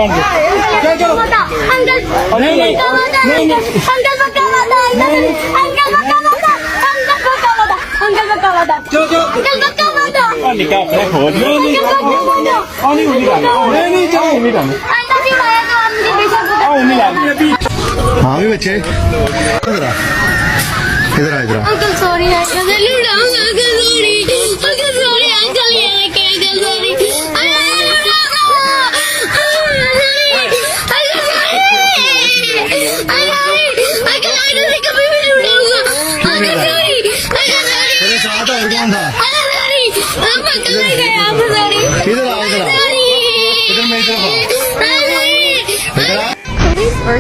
चलो अंकल नहीं नहीं अंकल पक्का वादा अंकल पक्का वादा अंकल पक्का वादा चलो अंकल पक्का वादा निकाह अपने खोल नहीं नहीं चलो उम्मीद है अंकल जी आया तो हमने बेशक उम्मीद है हाँ भी बच्चे इधर आ uncle sorry uncle uncle sorry uncle ये अंकल सॉरी तेरे साथ और कौन था इधर आ इधर मेरी तरफ आ। Or